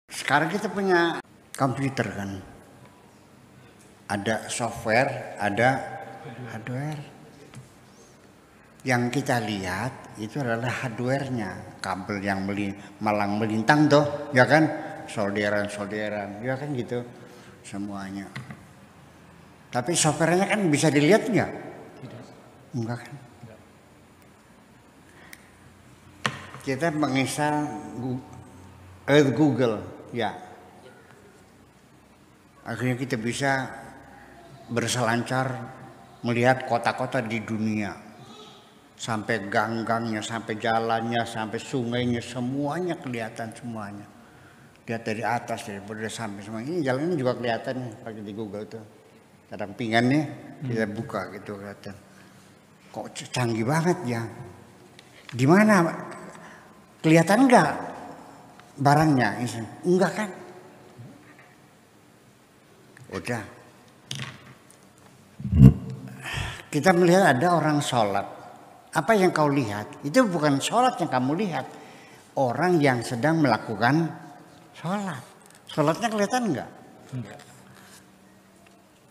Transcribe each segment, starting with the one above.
Sekarang kita punya komputer kan, ada software, ada hardware. Yang kita lihat itu adalah hardware-nya, kabel yang malang melintang tuh, ya kan, solderan, ya kan gitu, semuanya. Tapi software-nya kan bisa dilihat nggak? Tidak. Enggak kan? Kita menginstal Google, ya. Akhirnya kita bisa berselancar melihat kota-kota di dunia, sampai gang-gangnya, sampai jalannya, sampai sungainya, semuanya kelihatan semuanya. Lihat dari atas, dari bawah sampai semuanya. Ini jalan ini juga kelihatan nih, pakai di Google tuh. Kadang pinggannya kita buka gitu kelihatan. Kok canggih banget ya? Di mana? Kelihatan enggak barangnya? Enggak kan? Udah. Kita melihat ada orang sholat. Apa yang kau lihat? Itu bukan sholat yang kamu lihat. Orang yang sedang melakukan sholat. Sholatnya kelihatan enggak? Enggak.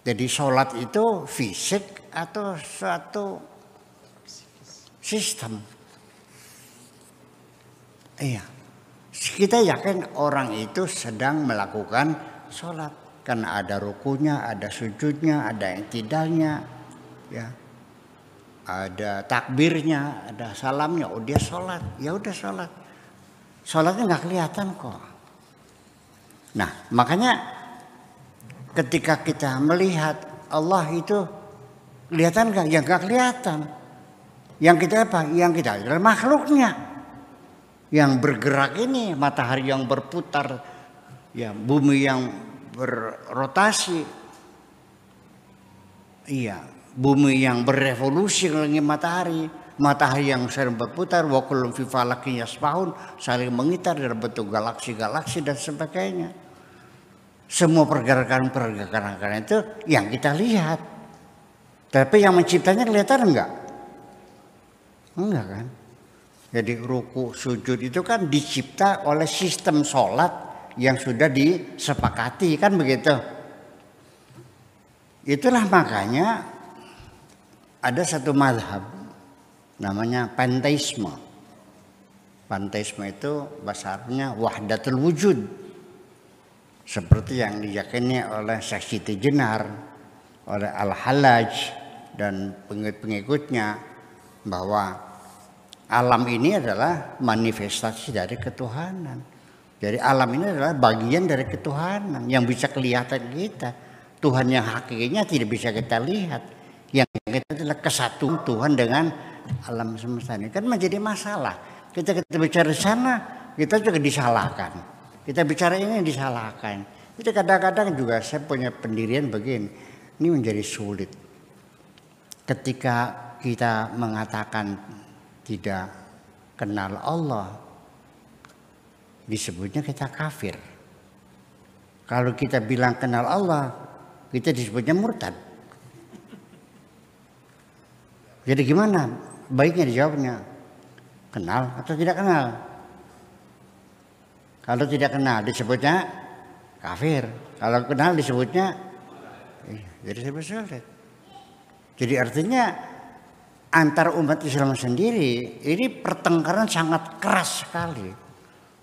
Jadi sholat itu fisik atau suatu sistem? Iya. Kita yakin orang itu sedang melakukan sholat. Karena ada rukunya, ada sujudnya, ada i'tidalnya, ya, ada takbirnya, ada salamnya. Oh dia sholat, ya udah sholat. Sholatnya nggak kelihatan kok. Nah makanya ketika kita melihat Allah itu kelihatan nggak? Ya nggak kelihatan. Yang kita apa? Yang kita adalah makhluknya. Yang bergerak ini, matahari yang berputar, ya bumi yang berrotasi, iya, bumi yang berevolusi mengelilingi matahari, matahari yang sering berputar, wa kullun fi falakin yasbahun, saling mengitar dalam bentuk galaksi-galaksi dan sebagainya. Semua pergerakan-pergerakan itu yang kita lihat. Tapi yang menciptanya kelihatan enggak? Enggak kan? Jadi ruku, sujud itu kan dicipta oleh sistem sholat yang sudah disepakati, kan begitu. Itulah makanya ada satu mazhab namanya panteisme. Panteisme itu bahasa Arabnya wahdatul wujud. Seperti yang diyakini oleh Syekh Siti Jenar, oleh Al-Hallaj dan pengikut-pengikutnya, bahwa alam ini adalah manifestasi dari ketuhanan. Jadi alam ini adalah bagian dari ketuhanan yang bisa kelihatan kita. Tuhan yang hakikinya tidak bisa kita lihat. Yang kita adalah kesatuan Tuhan dengan alam semesta ini. Kan menjadi masalah. Kita bicara di sana, kita juga disalahkan. Kita bicara ini disalahkan. Itu kadang-kadang juga saya punya pendirian begini. Ini menjadi sulit. Ketika kita mengatakan tidak kenal Allah, disebutnya kita kafir. Kalau kita bilang kenal Allah, kita disebutnya murtad. Jadi gimana? Baiknya dijawabnya, kenal atau tidak kenal? Kalau tidak kenal disebutnya kafir. Kalau kenal disebutnya jadi sulit. Jadi artinya antar umat Islam sendiri ini pertengkaran sangat keras sekali.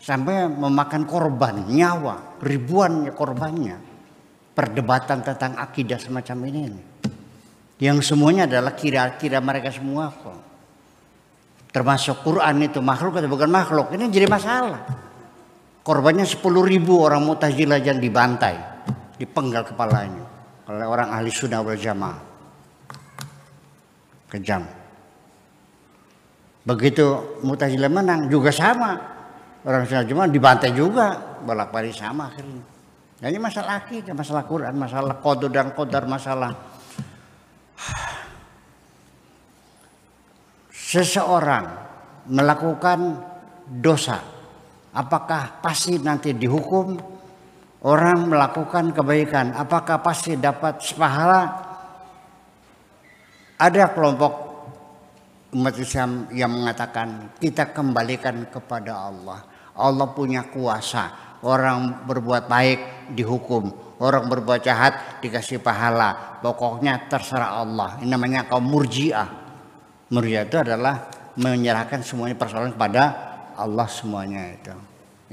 Sampai memakan korban, nyawa, ribuan korbannya. Perdebatan tentang akidah semacam ini. Yang semuanya adalah kira-kira mereka semua kok. Termasuk Quran itu makhluk atau bukan makhluk. Ini jadi masalah. Korbannya 10.000 orang Mu'tazilah yang dibantai. Dipenggal kepalanya oleh orang ahli sunnah wal jamaah. Kejam. Begitu Mu'tazilah menang juga sama. Orang sunnah cuma dibantai juga, bolak-balik sama akhirnya. Nah, ini masalah akidah, masalah Quran, masalah qada dan qadar, masalah seseorang melakukan dosa, apakah pasti nanti dihukum? Orang melakukan kebaikan, apakah pasti dapat pahala? Ada kelompok umat Islam yang mengatakan kita kembalikan kepada Allah. Allah punya kuasa. Orang berbuat baik dihukum, orang berbuat jahat dikasih pahala. Pokoknya terserah Allah. Ini namanya kaum Murji'ah. Murji'ah itu adalah menyerahkan semuanya persoalan kepada Allah semuanya itu.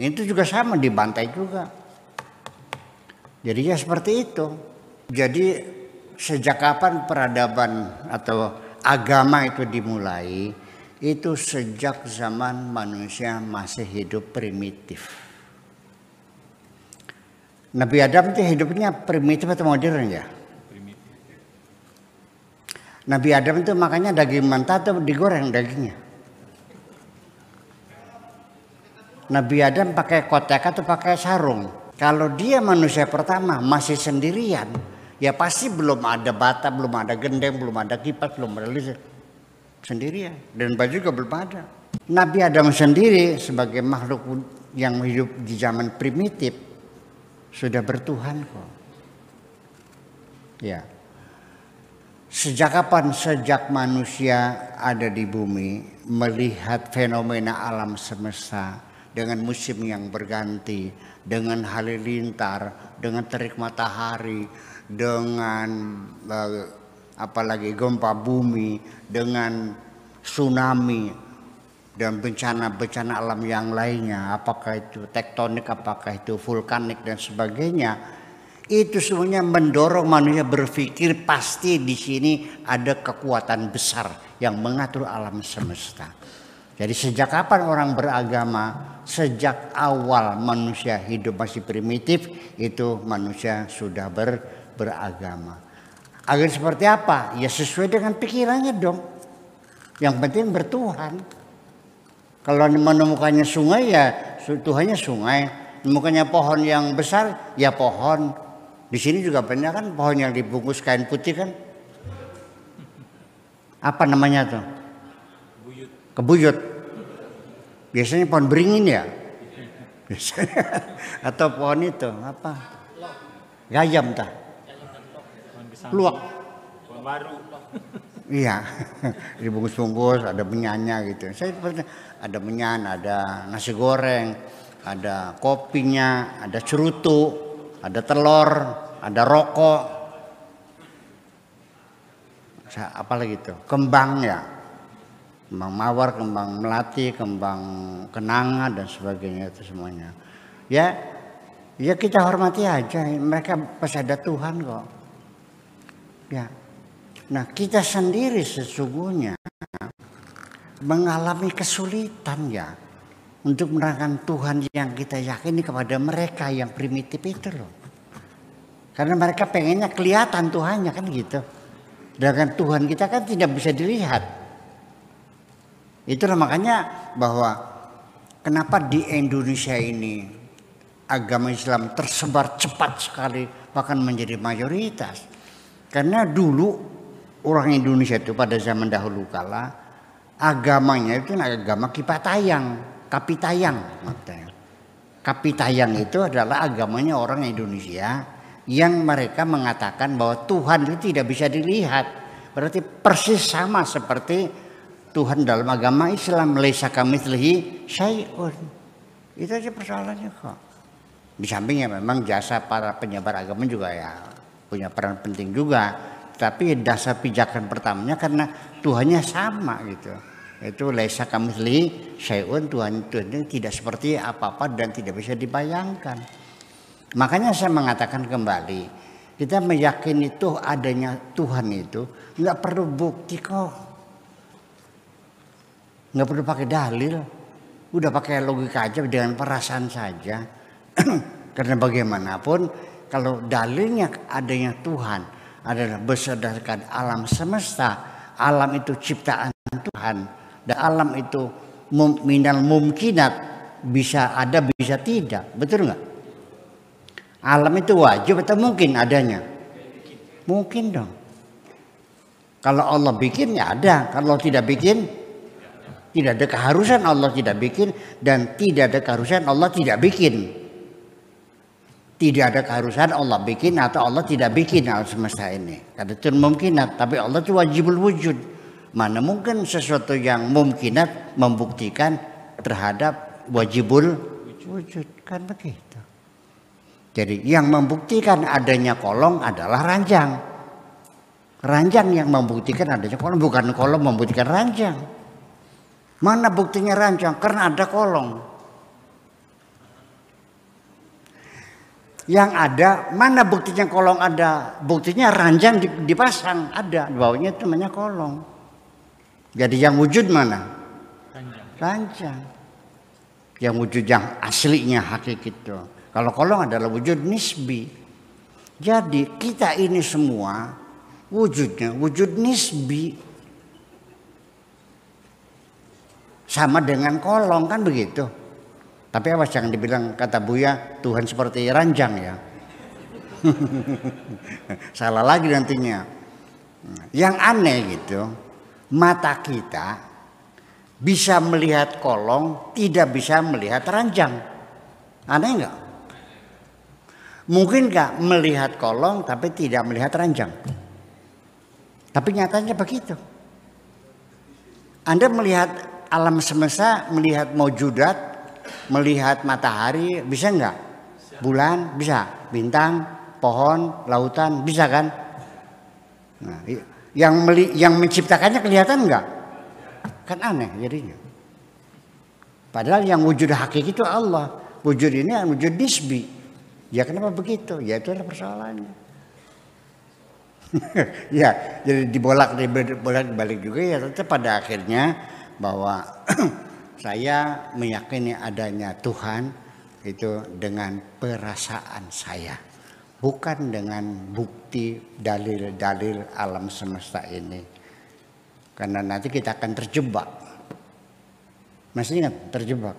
Itu juga sama, dibantai juga. Jadi ya seperti itu. Jadi sejak kapan peradaban atau agama itu dimulai? Itu sejak zaman manusia masih hidup primitif. Nabi Adam itu hidupnya primitif atau modern ya? Primitif. Nabi Adam itu makanya daging mentah atau digoreng dagingnya? Nabi Adam pakai kotek atau pakai sarung? Kalau dia manusia pertama masih sendirian, ya pasti belum ada bata, belum ada gendeng, belum ada kipas, belum ada listrik. Sendirian. Dan baju juga belum ada. Nabi Adam sendiri sebagai makhluk yang hidup di zaman primitif sudah bertuhan kok. Ya. Sejak kapan? Sejak manusia ada di bumi melihat fenomena alam semesta dengan musim yang berganti, dengan halilintar, dengan terik matahari, dengan apalagi gempa bumi, dengan tsunami dan bencana-bencana alam yang lainnya, apakah itu tektonik, apakah itu vulkanik dan sebagainya, itu semuanya mendorong manusia berpikir pasti di sini ada kekuatan besar yang mengatur alam semesta. Jadi sejak kapan orang beragama? Sejak awal manusia hidup masih primitif, itu manusia sudah beragama. Agar seperti apa? Ya sesuai dengan pikirannya dong. Yang penting bertuhan. Kalau menemukannya sungai ya Tuhannya sungai, menemukannya pohon yang besar ya pohon. Di sini juga banyak kan pohon yang dibungkus kain putih kan? Apa namanya tuh? Kebuyut. Biasanya pohon beringin ya? Biasanya. Atau pohon itu apa? Gayam tah? Luwak. Pohon baru. Iya, dibungkus-bungkus, ada menyanya gitu. Saya ada menyan, ada nasi goreng, ada kopinya, ada cerutu, ada telur, ada rokok. Apa lagi itu? Kembang ya, kembang mawar, kembang melati, kembang kenanga dan sebagainya itu semuanya. Ya kita hormati aja. Mereka pasti ada Tuhan kok. Ya. Nah kita sendiri sesungguhnya mengalami kesulitan ya untuk menerangkan Tuhan yang kita yakini kepada mereka yang primitif itu loh. Karena mereka pengennya kelihatan Tuhannya kan gitu. Sedangkan Tuhan kita kan tidak bisa dilihat. Itulah makanya bahwa kenapa di Indonesia ini agama Islam tersebar cepat sekali bahkan menjadi mayoritas. Karena dulu orang Indonesia itu pada zaman dahulu kala agamanya itu agama Kipatayang, Kapitayang. Kapitayang itu adalah agamanya orang Indonesia yang mereka mengatakan bahwa Tuhan itu tidak bisa dilihat. Berarti persis sama seperti Tuhan dalam agama Islam, laisa kamitslihi syai'un. Itu aja persoalannya kok. Di sampingnya memang jasa para penyebar agama juga ya punya peran penting juga. Tapi dasar pijakan pertamanya karena Tuhannya sama gitu. Itu laisa kamitslihi syai'un, Tuhan itu tidak seperti apa-apa dan tidak bisa dibayangkan. Makanya saya mengatakan kembali, kita meyakini itu adanya Tuhan itu nggak perlu bukti kok. Nggak perlu pakai dalil. Udah pakai logika aja dengan perasaan saja. Karena bagaimanapun kalau dalilnya adanya Tuhan adalah berdasarkan alam semesta, alam itu ciptaan Tuhan dan alam itu minal mumkinat, bisa ada bisa tidak, betul nggak? Alam itu wajib atau mungkin adanya? Mungkin dong. Kalau Allah bikin ya ada, kalau tidak bikin tidak ada keharusan Allah tidak bikin dan tidak ada keharusan Allah tidak bikin. Tidak ada keharusan Allah bikin atau Allah tidak bikin alam semesta ini. Karena itu mungkinat, tapi Allah itu wajibul wujud. Mana mungkin sesuatu yang mungkinat membuktikan terhadap wajibul wujud, kan begitu. Jadi yang membuktikan adanya kolong adalah ranjang. Ranjang yang membuktikan adanya kolong, bukan kolong membuktikan ranjang. Mana buktinya ranjang? Karena ada kolong. Yang ada, mana buktinya kolong ada? Buktinya ranjang dipasang, ada. Di bawahnya itu namanya kolong. Jadi yang wujud mana? Ranjang. Yang wujud yang aslinya hakiki itu. Kalau kolong adalah wujud nisbi. Jadi kita ini semua wujudnya wujud nisbi. Sama dengan kolong, kan begitu. Tapi awas jangan dibilang kata Buya Tuhan seperti ranjang ya. Salah lagi nantinya. Yang aneh gitu, mata kita bisa melihat kolong, tidak bisa melihat ranjang. Aneh enggak? Mungkin enggak melihat kolong tapi tidak melihat ranjang? Tapi nyatanya begitu. Anda melihat alam semesta, melihat maujudat, melihat matahari, bisa enggak? Bulan, bisa. Bintang, pohon, lautan, bisa kan? Nah, yang menciptakannya kelihatan enggak? Kan aneh jadinya. Padahal yang wujud hakiki itu Allah. Wujud ini wujud nisbi. Ya kenapa begitu? Ya itu adalah persoalannya. Ya, jadi dibolak-balik juga ya, tetap pada akhirnya bahwa saya meyakini adanya Tuhan itu dengan perasaan saya, bukan dengan bukti dalil-dalil alam semesta ini. Karena nanti kita akan terjebak. Masih ingat terjebak?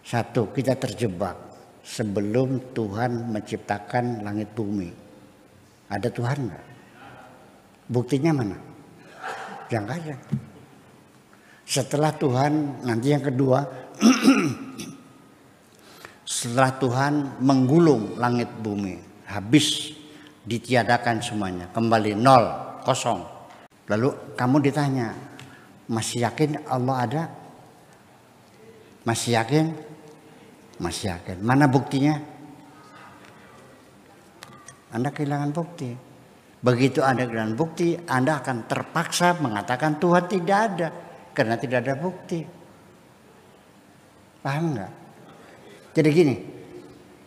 Satu, kita terjebak sebelum Tuhan menciptakan langit bumi. Ada Tuhan enggak? Buktinya mana? Yang ada. Setelah Tuhan, nanti yang kedua, setelah Tuhan menggulung langit bumi, habis, ditiadakan semuanya, kembali nol, kosong. Lalu kamu ditanya, masih yakin Allah ada? Masih yakin? Masih yakin. Mana buktinya? Anda kehilangan bukti. Begitu Anda kehilangan bukti, Anda akan terpaksa mengatakan Tuhan tidak ada. Karena tidak ada bukti. Paham nggak? Jadi gini,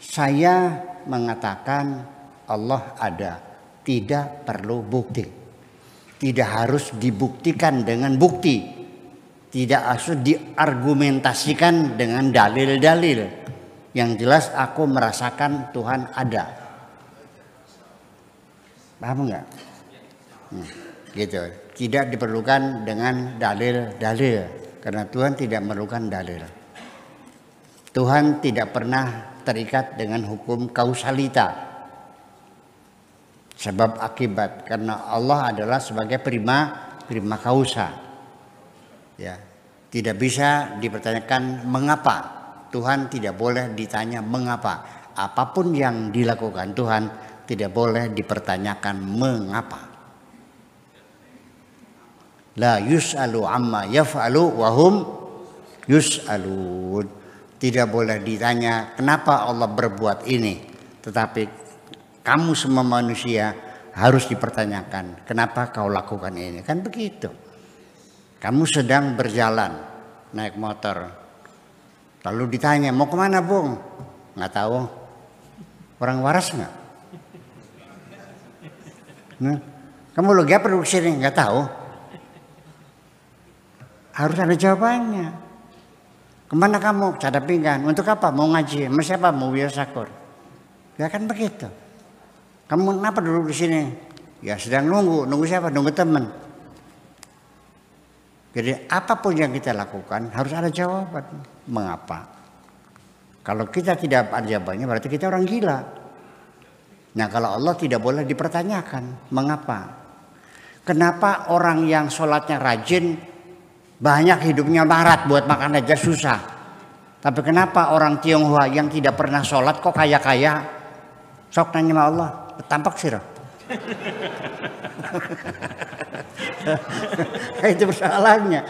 saya mengatakan Allah ada. Tidak perlu bukti. Tidak harus dibuktikan dengan bukti. Tidak harus diargumentasikan dengan dalil-dalil. Yang jelas aku merasakan Tuhan ada. Paham nggak? Gitu. Tidak diperlukan dengan dalil-dalil. Karena Tuhan tidak memerlukan dalil. Tuhan tidak pernah terikat dengan hukum kausalita. Sebab akibat. Karena Allah adalah sebagai prima kausa. Ya, tidak bisa dipertanyakan mengapa. Tuhan tidak boleh ditanya mengapa. Apapun yang dilakukan Tuhan tidak boleh dipertanyakan mengapa. La yus'alu amma yaf'alu wa hum yus'alun. Tidak boleh ditanya kenapa Allah berbuat ini. Tetapi kamu semua manusia harus dipertanyakan kenapa kau lakukan ini. Kan begitu. Kamu sedang berjalan naik motor. Lalu ditanya mau kemana Bung? Nggak tahu. Orang waras nggak? Nah, kamu lagi apa duduk sini? Nggak tahu. Harus ada jawabannya. Kemana kamu? Cada pinggan. Untuk apa? Mau ngaji. Sama siapa? Mau wirsakur. Ya kan begitu. Kamu kenapa duduk di sini? Ya sedang nunggu. Nunggu siapa? Nunggu teman. Jadi apapun yang kita lakukan harus ada jawaban. Mengapa? Kalau kita tidak ada jawabannya berarti kita orang gila. Nah kalau Allah tidak boleh dipertanyakan. Mengapa? Kenapa orang yang sholatnya rajin banyak hidupnya barat buat makan aja susah. Tapi kenapa orang Tionghoa yang tidak pernah sholat kok kaya-kaya? Sok nanya sama Allah, tampak sih. Itu persoalannya.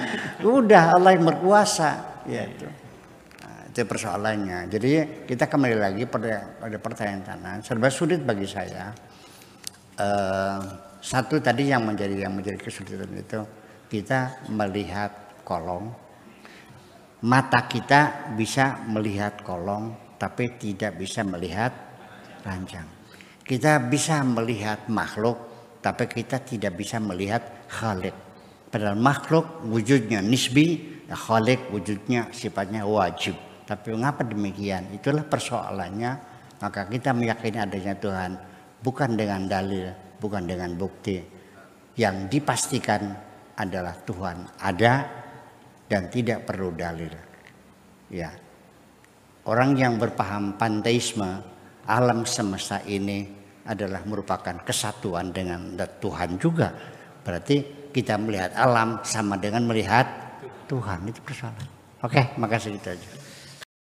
Udah Allah yang berkuasa. Ya itu. Nah, itu persoalannya. Jadi kita kembali lagi pada pertanyaan tanah. Serba sulit bagi saya. Satu tadi yang menjadi kesulitan itu kita melihat kolong. Mata kita bisa melihat kolong, tapi tidak bisa melihat ranjang. Kita bisa melihat makhluk, tapi kita tidak bisa melihat khalik. Padahal makhluk wujudnya nisbi, khalik wujudnya sifatnya wajib. Tapi mengapa demikian? Itulah persoalannya. Maka kita meyakini adanya Tuhan bukan dengan dalil, bukan dengan bukti. Yang dipastikan adalah Tuhan ada dan tidak perlu dalil. Ya. Orang yang berpaham panteisme, alam semesta ini adalah merupakan kesatuan dengan Tuhan juga. Berarti kita melihat alam sama dengan melihat Tuhan, itu persoalan. Oke, makasih itu aja.